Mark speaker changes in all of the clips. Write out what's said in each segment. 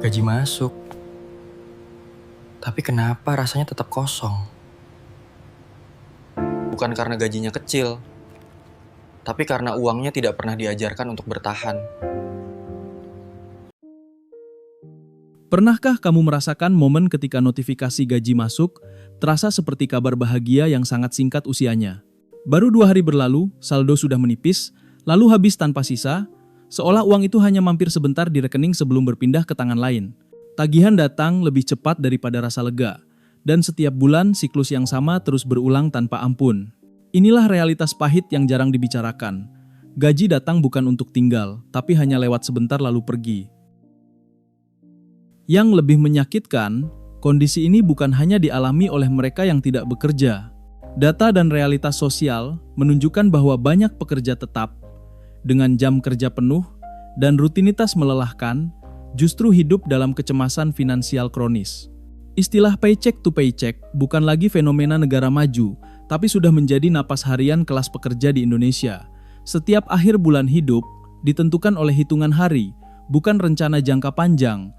Speaker 1: Gaji masuk, tapi kenapa rasanya tetap kosong? Bukan karena gajinya kecil, tapi karena uangnya tidak pernah diajarkan untuk bertahan.
Speaker 2: Pernahkah kamu merasakan momen ketika notifikasi gaji masuk, terasa seperti kabar bahagia yang sangat singkat usianya? Baru 2 hari berlalu, saldo sudah menipis, lalu habis tanpa sisa, seolah uang itu hanya mampir sebentar di rekening sebelum berpindah ke tangan lain. Tagihan datang lebih cepat daripada rasa lega, dan setiap bulan siklus yang sama terus berulang tanpa ampun. Inilah realitas pahit yang jarang dibicarakan. Gaji datang bukan untuk tinggal, tapi hanya lewat sebentar lalu pergi. Yang lebih menyakitkan, kondisi ini bukan hanya dialami oleh mereka yang tidak bekerja. Data dan realitas sosial menunjukkan bahwa banyak pekerja tetap, dengan jam kerja penuh dan rutinitas melelahkan, justru hidup dalam kecemasan finansial kronis. Istilah paycheck to paycheck bukan lagi fenomena negara maju, tapi sudah menjadi napas harian kelas pekerja di Indonesia. Setiap akhir bulan hidup ditentukan oleh hitungan hari, bukan rencana jangka panjang.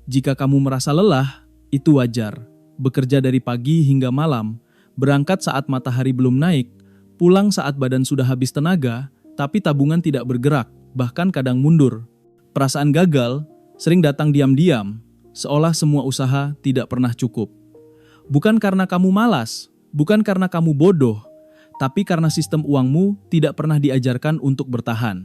Speaker 2: Jika kamu merasa lelah, itu wajar. Bekerja dari pagi hingga malam, berangkat saat matahari belum naik, pulang saat badan sudah habis tenaga, tapi tabungan tidak bergerak, bahkan kadang mundur. Perasaan gagal sering datang diam-diam, seolah semua usaha tidak pernah cukup. Bukan karena kamu malas, bukan karena kamu bodoh, tapi karena sistem uangmu tidak pernah diajarkan untuk bertahan.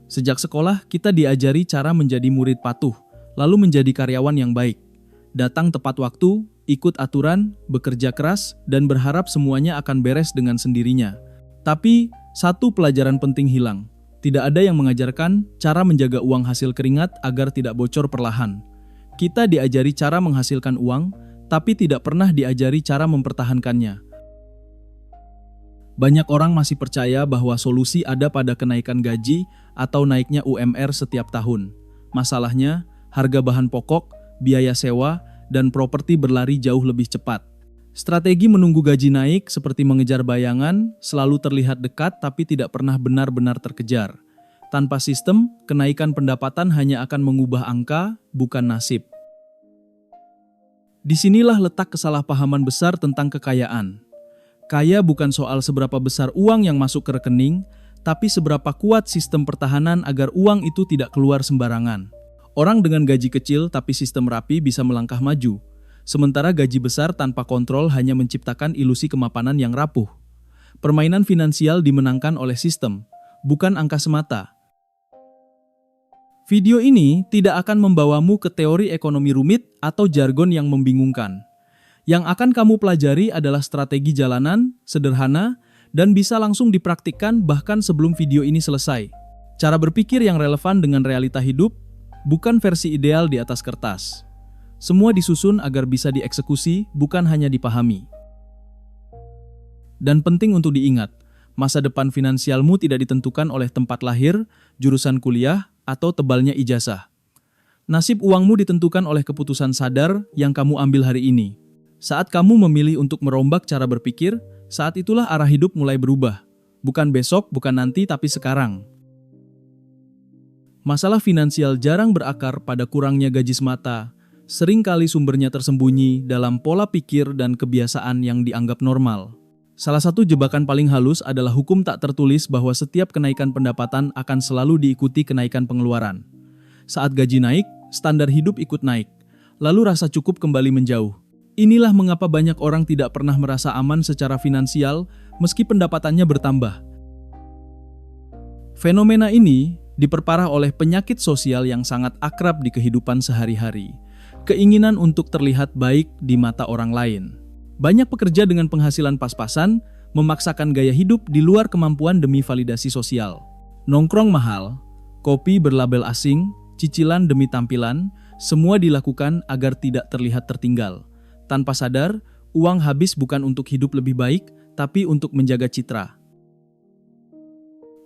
Speaker 2: Sejak sekolah, kita diajari cara menjadi murid patuh, lalu menjadi karyawan yang baik. Datang tepat waktu, ikut aturan, bekerja keras, dan berharap semuanya akan beres dengan sendirinya. Tapi, satu pelajaran penting hilang. Tidak ada yang mengajarkan cara menjaga uang hasil keringat agar tidak bocor perlahan. Kita diajari cara menghasilkan uang, tapi tidak pernah diajari cara mempertahankannya. Banyak orang masih percaya bahwa solusi ada pada kenaikan gaji atau naiknya UMR setiap tahun. Masalahnya, harga bahan pokok, biaya sewa, dan properti berlari jauh lebih cepat. Strategi menunggu gaji naik seperti mengejar bayangan selalu terlihat dekat tapi tidak pernah benar-benar terkejar. Tanpa sistem, kenaikan pendapatan hanya akan mengubah angka, bukan nasib. Disinilah letak kesalahpahaman besar tentang kekayaan. Kaya bukan soal seberapa besar uang yang masuk ke rekening, tapi seberapa kuat sistem pertahanan agar uang itu tidak keluar sembarangan. Orang dengan gaji kecil tapi sistem rapi bisa melangkah maju, sementara gaji besar tanpa kontrol hanya menciptakan ilusi kemapanan yang rapuh. Permainan finansial dimenangkan oleh sistem, bukan angka semata. Video ini tidak akan membawamu ke teori ekonomi rumit atau jargon yang membingungkan. Yang akan kamu pelajari adalah strategi jalanan, sederhana, dan bisa langsung dipraktikkan bahkan sebelum video ini selesai. Cara berpikir yang relevan dengan realita hidup, bukan versi ideal di atas kertas. Semua disusun agar bisa dieksekusi, bukan hanya dipahami. Dan penting untuk diingat, masa depan finansialmu tidak ditentukan oleh tempat lahir, jurusan kuliah, atau tebalnya ijazah. Nasib uangmu ditentukan oleh keputusan sadar yang kamu ambil hari ini. Saat kamu memilih untuk merombak cara berpikir, saat itulah arah hidup mulai berubah. Bukan besok, bukan nanti, tapi sekarang. Masalah finansial jarang berakar pada kurangnya gaji semata. Seringkali sumbernya tersembunyi dalam pola pikir dan kebiasaan yang dianggap normal. Salah satu jebakan paling halus adalah hukum tak tertulis bahwa setiap kenaikan pendapatan akan selalu diikuti kenaikan pengeluaran. Saat gaji naik, standar hidup ikut naik. Lalu rasa cukup kembali menjauh. Inilah mengapa banyak orang tidak pernah merasa aman secara finansial meski pendapatannya bertambah. Fenomena ini diperparah oleh penyakit sosial yang sangat akrab di kehidupan sehari-hari. Keinginan untuk terlihat baik di mata orang lain. Banyak pekerja dengan penghasilan pas-pasan memaksakan gaya hidup di luar kemampuan demi validasi sosial. Nongkrong mahal, kopi berlabel asing, cicilan demi tampilan, semua dilakukan agar tidak terlihat tertinggal. Tanpa sadar, uang habis bukan untuk hidup lebih baik, tapi untuk menjaga citra.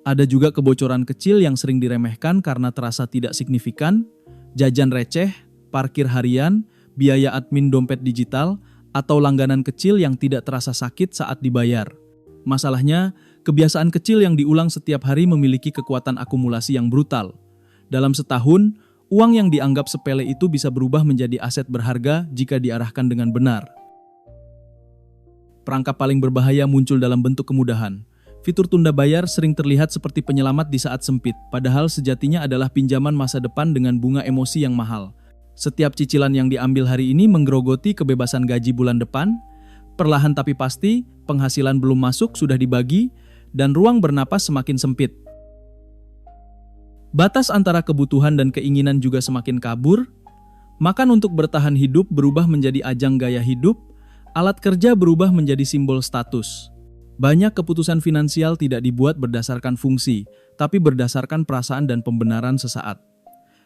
Speaker 2: Ada juga kebocoran kecil yang sering diremehkan karena terasa tidak signifikan, jajan receh, parkir harian, biaya admin dompet digital, atau langganan kecil yang tidak terasa sakit saat dibayar. Masalahnya, kebiasaan kecil yang diulang setiap hari memiliki kekuatan akumulasi yang brutal. Dalam setahun, uang yang dianggap sepele itu bisa berubah menjadi aset berharga jika diarahkan dengan benar. Perangkap paling berbahaya muncul dalam bentuk kemudahan. Fitur tunda bayar sering terlihat seperti penyelamat di saat sempit, padahal sejatinya adalah pinjaman masa depan dengan bunga emosi yang mahal. Setiap cicilan yang diambil hari ini menggerogoti kebebasan gaji bulan depan. Perlahan tapi pasti, penghasilan belum masuk sudah dibagi, dan ruang bernapas semakin sempit. Batas antara kebutuhan dan keinginan juga semakin kabur. Makan untuk bertahan hidup berubah menjadi ajang gaya hidup. Alat kerja berubah menjadi simbol status. Banyak keputusan finansial tidak dibuat berdasarkan fungsi, tapi berdasarkan perasaan dan pembenaran sesaat.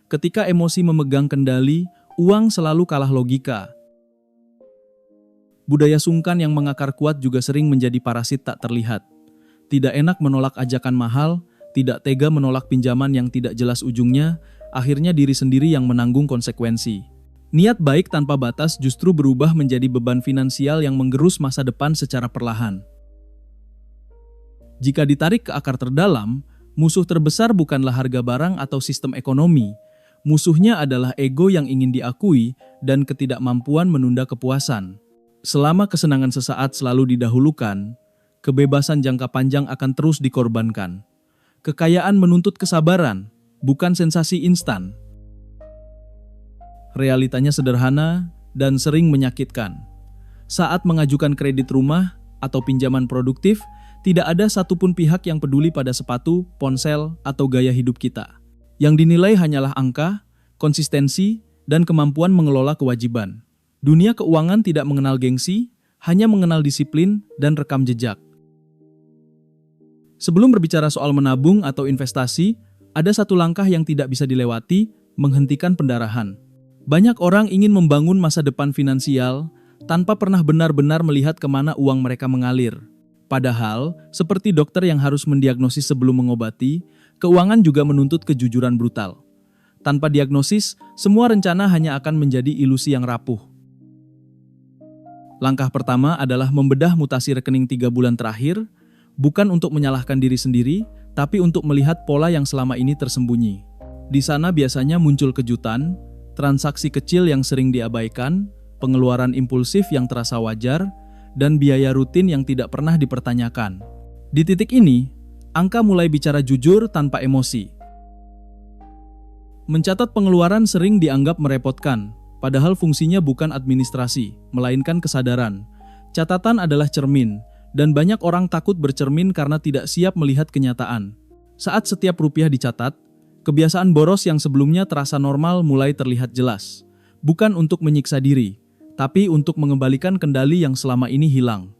Speaker 2: Ketika emosi memegang kendali, uang selalu kalah logika. Budaya sungkan yang mengakar kuat juga sering menjadi parasit tak terlihat. Tidak enak menolak ajakan mahal, tidak tega menolak pinjaman yang tidak jelas ujungnya, akhirnya diri sendiri yang menanggung konsekuensi. Niat baik tanpa batas justru berubah menjadi beban finansial yang menggerus masa depan secara perlahan. Jika ditarik ke akar terdalam, musuh terbesar bukanlah harga barang atau sistem ekonomi. Musuhnya adalah ego yang ingin diakui dan ketidakmampuan menunda kepuasan. Selama kesenangan sesaat selalu didahulukan, kebebasan jangka panjang akan terus dikorbankan. Kekayaan menuntut kesabaran, bukan sensasi instan. Realitanya sederhana dan sering menyakitkan. Saat mengajukan kredit rumah atau pinjaman produktif, tidak ada satupun pihak yang peduli pada sepatu, ponsel, atau gaya hidup kita. Yang dinilai hanyalah angka, konsistensi, dan kemampuan mengelola kewajiban. Dunia keuangan tidak mengenal gengsi, hanya mengenal disiplin dan rekam jejak. Sebelum berbicara soal menabung atau investasi, ada satu langkah yang tidak bisa dilewati, menghentikan pendarahan. Banyak orang ingin membangun masa depan finansial tanpa pernah benar-benar melihat kemana uang mereka mengalir. Padahal, seperti dokter yang harus mendiagnosis sebelum mengobati, keuangan juga menuntut kejujuran brutal. Tanpa diagnosis, semua rencana hanya akan menjadi ilusi yang rapuh. Langkah pertama adalah membedah mutasi rekening 3 bulan terakhir, bukan untuk menyalahkan diri sendiri, tapi untuk melihat pola yang selama ini tersembunyi. Di sana biasanya muncul kejutan, transaksi kecil yang sering diabaikan, pengeluaran impulsif yang terasa wajar, dan biaya rutin yang tidak pernah dipertanyakan. Di titik ini, angka mulai bicara jujur tanpa emosi. Mencatat pengeluaran sering dianggap merepotkan, padahal fungsinya bukan administrasi, melainkan kesadaran. Catatan adalah cermin, dan banyak orang takut bercermin karena tidak siap melihat kenyataan. Saat setiap rupiah dicatat, kebiasaan boros yang sebelumnya terasa normal mulai terlihat jelas. Bukan untuk menyiksa diri, tapi untuk mengembalikan kendali yang selama ini hilang.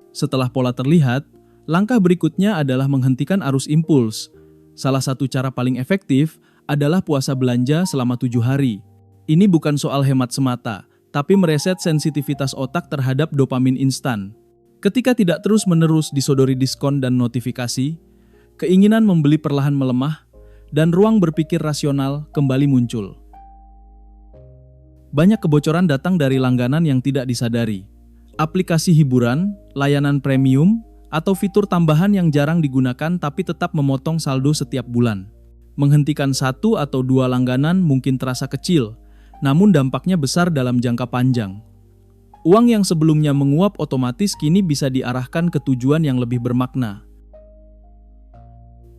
Speaker 2: Setelah pola terlihat, langkah berikutnya adalah menghentikan arus impuls. Salah satu cara paling efektif adalah puasa belanja selama 7 hari. Ini bukan soal hemat semata, tapi mereset sensitivitas otak terhadap dopamin instan. Ketika tidak terus-menerus disodori diskon dan notifikasi, keinginan membeli perlahan melemah, dan ruang berpikir rasional kembali muncul. Banyak kebocoran datang dari langganan yang tidak disadari. Aplikasi hiburan, layanan premium, atau fitur tambahan yang jarang digunakan tapi tetap memotong saldo setiap bulan. Menghentikan 1 atau 2 langganan mungkin terasa kecil, namun dampaknya besar dalam jangka panjang. Uang yang sebelumnya menguap otomatis kini bisa diarahkan ke tujuan yang lebih bermakna.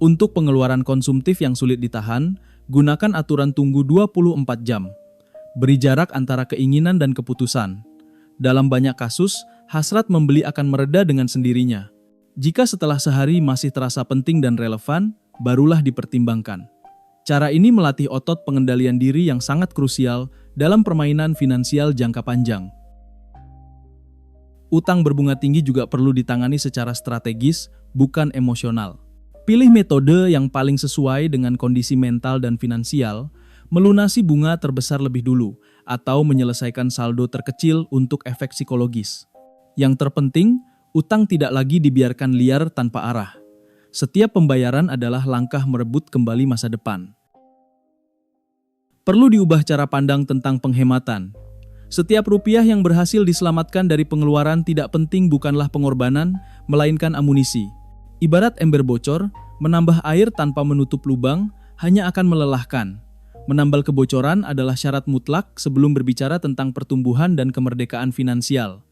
Speaker 2: Untuk pengeluaran konsumtif yang sulit ditahan, gunakan aturan tunggu 24 jam. Beri jarak antara keinginan dan keputusan. Dalam banyak kasus, hasrat membeli akan mereda dengan sendirinya. Jika setelah sehari masih terasa penting dan relevan, barulah dipertimbangkan. Cara ini melatih otot pengendalian diri yang sangat krusial dalam permainan finansial jangka panjang. Utang berbunga tinggi juga perlu ditangani secara strategis, bukan emosional. Pilih metode yang paling sesuai dengan kondisi mental dan finansial, melunasi bunga terbesar lebih dulu, atau menyelesaikan saldo terkecil untuk efek psikologis. Yang terpenting, utang tidak lagi dibiarkan liar tanpa arah. Setiap pembayaran adalah langkah merebut kembali masa depan. Perlu diubah cara pandang tentang penghematan. Setiap rupiah yang berhasil diselamatkan dari pengeluaran tidak penting bukanlah pengorbanan, melainkan amunisi. Ibarat ember bocor, menambah air tanpa menutup lubang hanya akan melelahkan. Menambal kebocoran adalah syarat mutlak sebelum berbicara tentang pertumbuhan dan kemerdekaan finansial.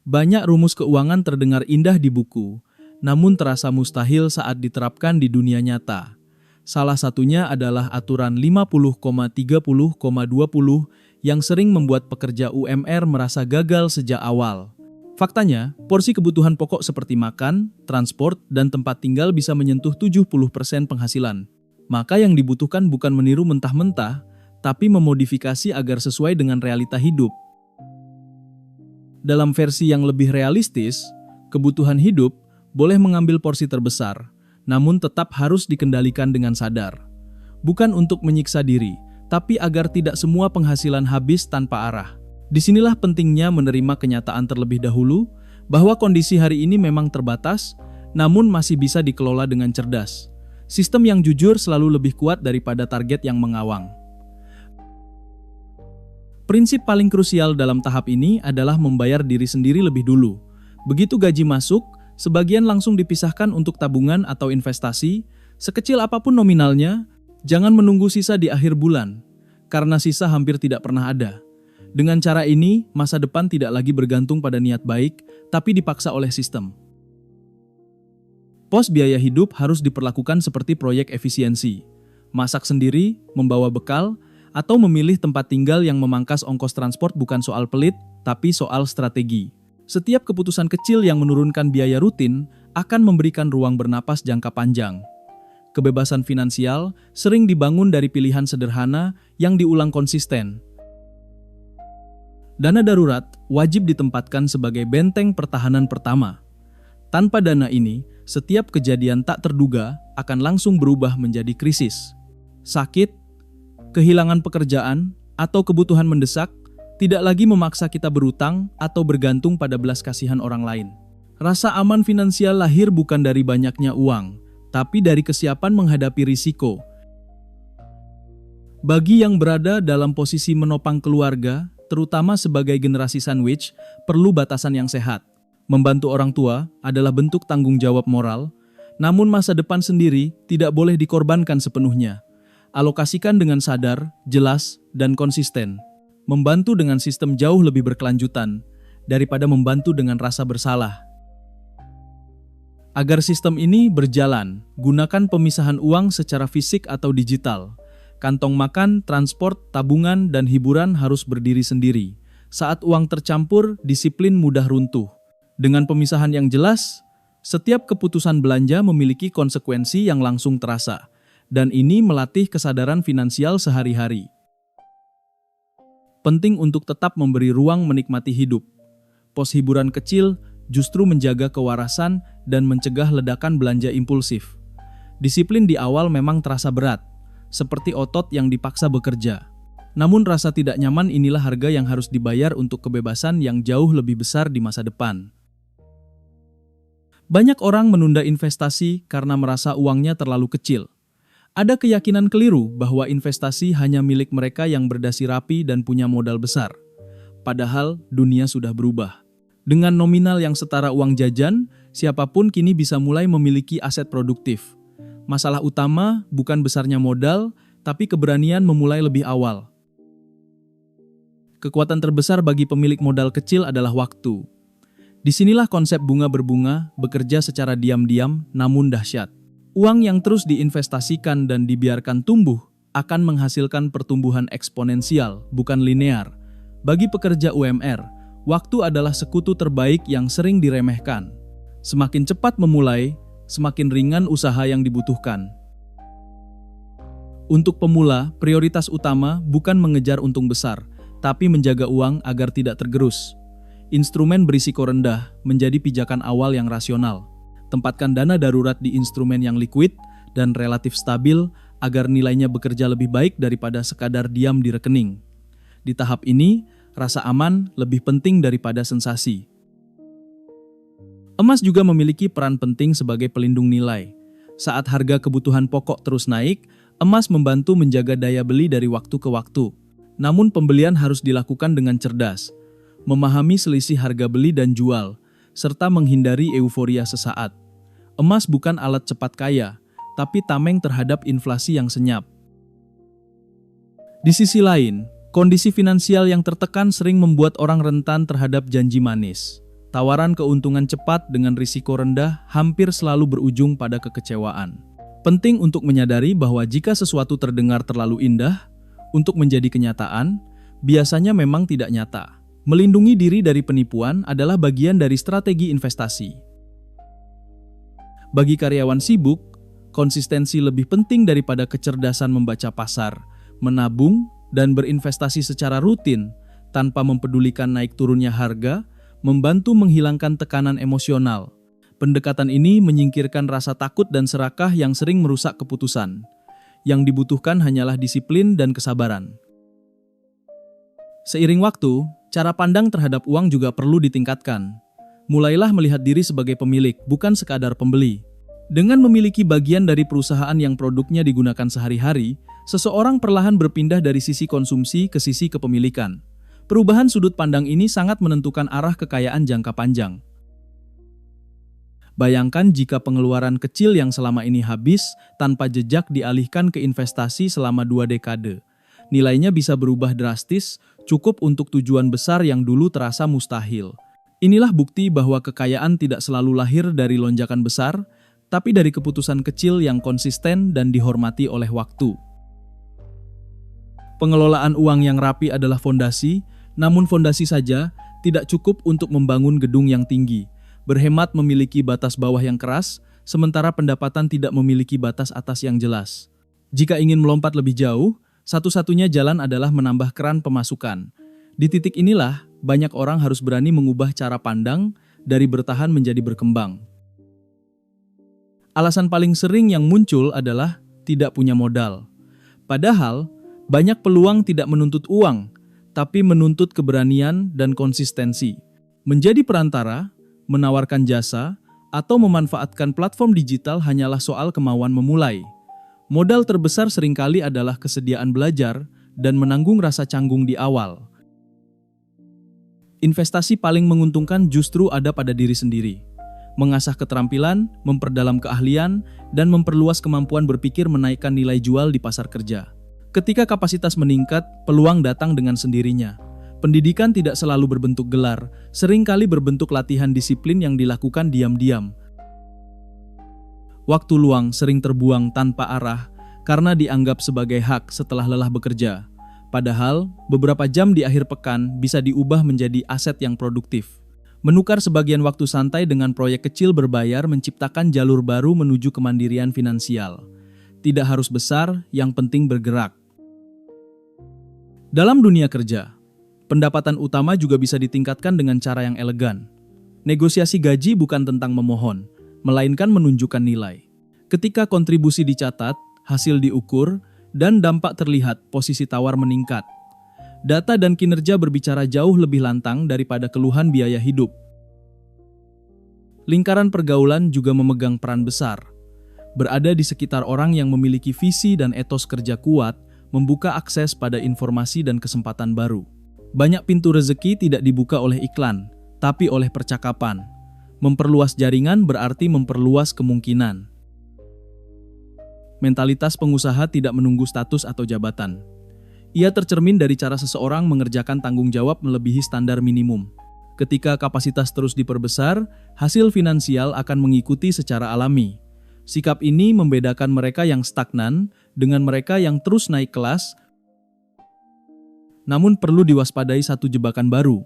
Speaker 2: Banyak rumus keuangan terdengar indah di buku, namun terasa mustahil saat diterapkan di dunia nyata. Salah satunya adalah aturan 50,30,20 yang sering membuat pekerja UMR merasa gagal sejak awal. Faktanya, porsi kebutuhan pokok seperti makan, transport, dan tempat tinggal bisa menyentuh 70% penghasilan. Maka yang dibutuhkan bukan meniru mentah-mentah, tapi memodifikasi agar sesuai dengan realita hidup. Dalam versi yang lebih realistis, kebutuhan hidup boleh mengambil porsi terbesar, namun tetap harus dikendalikan dengan sadar. Bukan untuk menyiksa diri, tapi agar tidak semua penghasilan habis tanpa arah. Disinilah pentingnya menerima kenyataan terlebih dahulu bahwa kondisi hari ini memang terbatas, namun masih bisa dikelola dengan cerdas. Sistem yang jujur selalu lebih kuat daripada target yang mengawang. Prinsip paling krusial dalam tahap ini adalah membayar diri sendiri lebih dulu. Begitu gaji masuk, sebagian langsung dipisahkan untuk tabungan atau investasi, sekecil apapun nominalnya, jangan menunggu sisa di akhir bulan, karena sisa hampir tidak pernah ada. Dengan cara ini, masa depan tidak lagi bergantung pada niat baik, tapi dipaksa oleh sistem. Pos biaya hidup harus diperlakukan seperti proyek efisiensi. Masak sendiri, membawa bekal, atau memilih tempat tinggal yang memangkas ongkos transport bukan soal pelit, tapi soal strategi. Setiap keputusan kecil yang menurunkan biaya rutin akan memberikan ruang bernapas jangka panjang. Kebebasan finansial sering dibangun dari pilihan sederhana yang diulang konsisten. Dana darurat wajib ditempatkan sebagai benteng pertahanan pertama. Tanpa dana ini, setiap kejadian tak terduga akan langsung berubah menjadi krisis. Sakit, kehilangan pekerjaan, atau kebutuhan mendesak tidak lagi memaksa kita berutang atau bergantung pada belas kasihan orang lain. Rasa aman finansial lahir bukan dari banyaknya uang, tapi dari kesiapan menghadapi risiko. Bagi yang berada dalam posisi menopang keluarga, terutama sebagai generasi sandwich, perlu batasan yang sehat. Membantu orang tua adalah bentuk tanggung jawab moral, namun masa depan sendiri tidak boleh dikorbankan sepenuhnya. Alokasikan dengan sadar, jelas, dan konsisten. Membantu dengan sistem jauh lebih berkelanjutan daripada membantu dengan rasa bersalah. Agar sistem ini berjalan, gunakan pemisahan uang secara fisik atau digital. Kantong makan, transport, tabungan, dan hiburan harus berdiri sendiri. Saat uang tercampur, disiplin mudah runtuh. Dengan pemisahan yang jelas, setiap keputusan belanja memiliki konsekuensi yang langsung terasa, dan ini melatih kesadaran finansial sehari-hari. Penting untuk tetap memberi ruang menikmati hidup. Pos hiburan kecil justru menjaga kewarasan dan mencegah ledakan belanja impulsif. Disiplin di awal memang terasa berat, seperti otot yang dipaksa bekerja. Namun rasa tidak nyaman inilah harga yang harus dibayar untuk kebebasan yang jauh lebih besar di masa depan. Banyak orang menunda investasi karena merasa uangnya terlalu kecil. Ada keyakinan keliru bahwa investasi hanya milik mereka yang berdasi rapi dan punya modal besar. Padahal dunia sudah berubah. Dengan nominal yang setara uang jajan, siapapun kini bisa mulai memiliki aset produktif. Masalah utama bukan besarnya modal, tapi keberanian memulai lebih awal. Kekuatan terbesar bagi pemilik modal kecil adalah waktu. Disinilah konsep bunga berbunga bekerja secara diam-diam namun dahsyat. Uang yang terus diinvestasikan dan dibiarkan tumbuh akan menghasilkan pertumbuhan eksponensial, bukan linear. Bagi pekerja UMR, waktu adalah sekutu terbaik yang sering diremehkan. Semakin cepat memulai, semakin ringan usaha yang dibutuhkan. Untuk pemula, prioritas utama bukan mengejar untung besar, tapi menjaga uang agar tidak tergerus. Instrumen berisiko rendah menjadi pijakan awal yang rasional. Tempatkan dana darurat di instrumen yang liquid dan relatif stabil agar nilainya bekerja lebih baik daripada sekadar diam di rekening. Di tahap ini, rasa aman lebih penting daripada sensasi. Emas juga memiliki peran penting sebagai pelindung nilai. Saat harga kebutuhan pokok terus naik, emas membantu menjaga daya beli dari waktu ke waktu. Namun pembelian harus dilakukan dengan cerdas, memahami selisih harga beli dan jual, serta menghindari euforia sesaat. Emas bukan alat cepat kaya, tapi tameng terhadap inflasi yang senyap. Di sisi lain, kondisi finansial yang tertekan sering membuat orang rentan terhadap janji manis. Tawaran keuntungan cepat dengan risiko rendah hampir selalu berujung pada kekecewaan. Penting untuk menyadari bahwa jika sesuatu terdengar terlalu indah untuk menjadi kenyataan, biasanya memang tidak nyata. Melindungi diri dari penipuan adalah bagian dari strategi investasi. Bagi karyawan sibuk, konsistensi lebih penting daripada kecerdasan membaca pasar, menabung, dan berinvestasi secara rutin tanpa mempedulikan naik turunnya harga, membantu menghilangkan tekanan emosional. Pendekatan ini menyingkirkan rasa takut dan serakah yang sering merusak keputusan. Yang dibutuhkan hanyalah disiplin dan kesabaran. Seiring waktu, cara pandang terhadap uang juga perlu ditingkatkan. Mulailah melihat diri sebagai pemilik, bukan sekadar pembeli. Dengan memiliki bagian dari perusahaan yang produknya digunakan sehari-hari, seseorang perlahan berpindah dari sisi konsumsi ke sisi kepemilikan. Perubahan sudut pandang ini sangat menentukan arah kekayaan jangka panjang. Bayangkan jika pengeluaran kecil yang selama ini habis tanpa jejak dialihkan ke investasi selama 2 dekade. Nilainya bisa berubah drastis, cukup untuk tujuan besar yang dulu terasa mustahil. Inilah bukti bahwa kekayaan tidak selalu lahir dari lonjakan besar, tapi dari keputusan kecil yang konsisten dan dihormati oleh waktu. Pengelolaan uang yang rapi adalah fondasi, namun fondasi saja tidak cukup untuk membangun gedung yang tinggi. Berhemat memiliki batas bawah yang keras, sementara pendapatan tidak memiliki batas atas yang jelas. Jika ingin melompat lebih jauh, satu-satunya jalan adalah menambah keran pemasukan. Di titik inilah, banyak orang harus berani mengubah cara pandang dari bertahan menjadi berkembang. Alasan paling sering yang muncul adalah tidak punya modal. Padahal, banyak peluang tidak menuntut uang, tapi menuntut keberanian dan konsistensi. Menjadi perantara, menawarkan jasa, atau memanfaatkan platform digital hanyalah soal kemauan memulai. Modal terbesar seringkali adalah kesediaan belajar dan menanggung rasa canggung di awal. Investasi paling menguntungkan justru ada pada diri sendiri. Mengasah keterampilan, memperdalam keahlian, dan memperluas kemampuan berpikir menaikkan nilai jual di pasar kerja. Ketika kapasitas meningkat, peluang datang dengan sendirinya. Pendidikan tidak selalu berbentuk gelar, seringkali berbentuk latihan disiplin yang dilakukan diam-diam. Waktu luang sering terbuang tanpa arah karena dianggap sebagai hak setelah lelah bekerja. Padahal, beberapa jam di akhir pekan bisa diubah menjadi aset yang produktif. Menukar sebagian waktu santai dengan proyek kecil berbayar menciptakan jalur baru menuju kemandirian finansial. Tidak harus besar, yang penting bergerak. Dalam dunia kerja, pendapatan utama juga bisa ditingkatkan dengan cara yang elegan. Negosiasi gaji bukan tentang memohon, melainkan menunjukkan nilai. Ketika kontribusi dicatat, hasil diukur, dan dampak terlihat, posisi tawar meningkat. Data dan kinerja berbicara jauh lebih lantang daripada keluhan biaya hidup. Lingkaran pergaulan juga memegang peran besar. Berada di sekitar orang yang memiliki visi dan etos kerja kuat, membuka akses pada informasi dan kesempatan baru. Banyak pintu rezeki tidak dibuka oleh iklan, tapi oleh percakapan. Memperluas jaringan berarti memperluas kemungkinan. Mentalitas pengusaha tidak menunggu status atau jabatan. Ia tercermin dari cara seseorang mengerjakan tanggung jawab melebihi standar minimum. Ketika kapasitas terus diperbesar, hasil finansial akan mengikuti secara alami. Sikap ini membedakan mereka yang stagnan dengan mereka yang terus naik kelas. Namun perlu diwaspadai satu jebakan baru.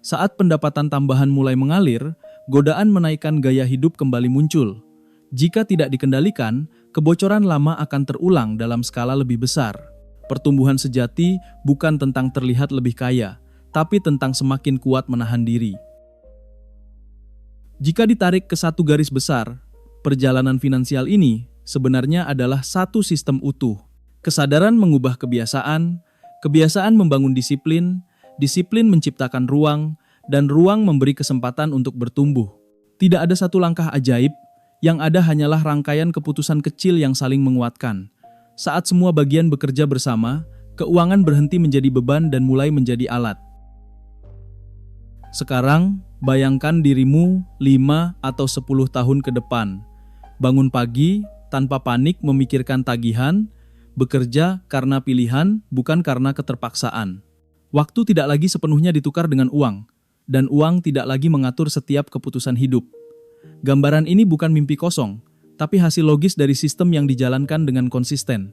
Speaker 2: Saat pendapatan tambahan mulai mengalir, godaan menaikkan gaya hidup kembali muncul. Jika tidak dikendalikan, kebocoran lama akan terulang dalam skala lebih besar. Pertumbuhan sejati bukan tentang terlihat lebih kaya, tapi tentang semakin kuat menahan diri. Jika ditarik ke satu garis besar, perjalanan finansial ini sebenarnya adalah satu sistem utuh. Kesadaran mengubah kebiasaan, kebiasaan membangun disiplin, disiplin menciptakan ruang, dan ruang memberi kesempatan untuk bertumbuh. Tidak ada satu langkah ajaib, yang ada hanyalah rangkaian keputusan kecil yang saling menguatkan. Saat semua bagian bekerja bersama, keuangan berhenti menjadi beban dan mulai menjadi alat. Sekarang, bayangkan dirimu 5 atau 10 tahun ke depan. Bangun pagi, tanpa panik memikirkan tagihan, bekerja karena pilihan, bukan karena keterpaksaan. Waktu tidak lagi sepenuhnya ditukar dengan uang, dan uang tidak lagi mengatur setiap keputusan hidup. Gambaran ini bukan mimpi kosong, tapi hasil logis dari sistem yang dijalankan dengan konsisten.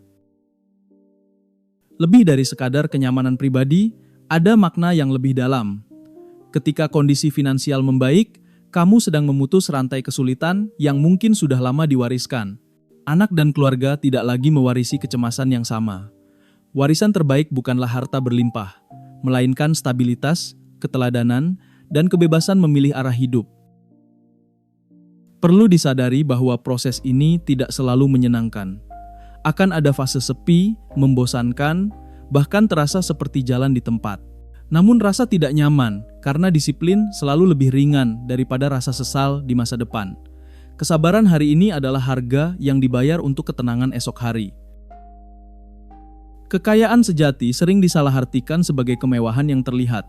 Speaker 2: Lebih dari sekadar kenyamanan pribadi, ada makna yang lebih dalam. Ketika kondisi finansial membaik, kamu sedang memutus rantai kesulitan yang mungkin sudah lama diwariskan. Anak dan keluarga tidak lagi mewarisi kecemasan yang sama. Warisan terbaik bukanlah harta berlimpah, melainkan stabilitas, keteladanan, dan kebebasan memilih arah hidup. Perlu disadari bahwa proses ini tidak selalu menyenangkan. Akan ada fase sepi, membosankan, bahkan terasa seperti jalan di tempat. Namun rasa tidak nyaman karena disiplin selalu lebih ringan daripada rasa sesal di masa depan. Kesabaran hari ini adalah harga yang dibayar untuk ketenangan esok hari. Kekayaan sejati sering disalahartikan sebagai kemewahan yang terlihat,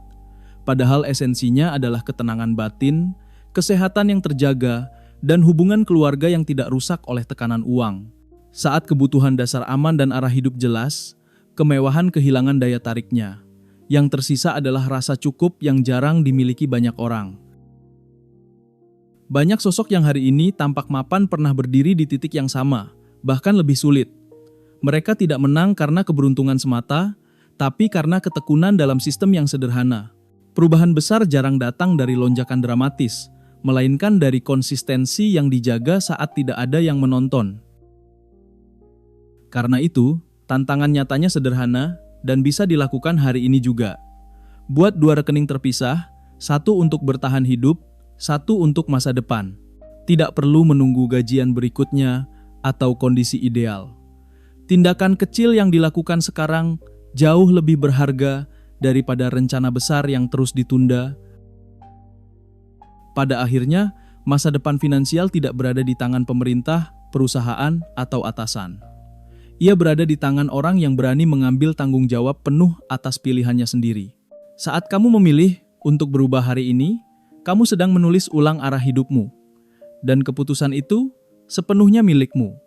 Speaker 2: padahal esensinya adalah ketenangan batin, kesehatan yang terjaga, dan hubungan keluarga yang tidak rusak oleh tekanan uang. Saat kebutuhan dasar aman dan arah hidup jelas, kemewahan kehilangan daya tariknya. Yang tersisa adalah rasa cukup yang jarang dimiliki banyak orang. Banyak sosok yang hari ini tampak mapan pernah berdiri di titik yang sama, bahkan lebih sulit. Mereka tidak menang karena keberuntungan semata, tapi karena ketekunan dalam sistem yang sederhana. Perubahan besar jarang datang dari lonjakan dramatis, melainkan dari konsistensi yang dijaga saat tidak ada yang menonton. Karena itu, tantangan nyatanya sederhana dan bisa dilakukan hari ini juga. Buat 2 rekening terpisah, satu untuk bertahan hidup, satu untuk masa depan. Tidak perlu menunggu gajian berikutnya atau kondisi ideal. Tindakan kecil yang dilakukan sekarang jauh lebih berharga daripada rencana besar yang terus ditunda. Pada akhirnya, masa depan finansial tidak berada di tangan pemerintah, perusahaan, atau atasan. Ia berada di tangan orang yang berani mengambil tanggung jawab penuh atas pilihannya sendiri. Saat kamu memilih untuk berubah hari ini, kamu sedang menulis ulang arah hidupmu. Dan keputusan itu sepenuhnya milikmu.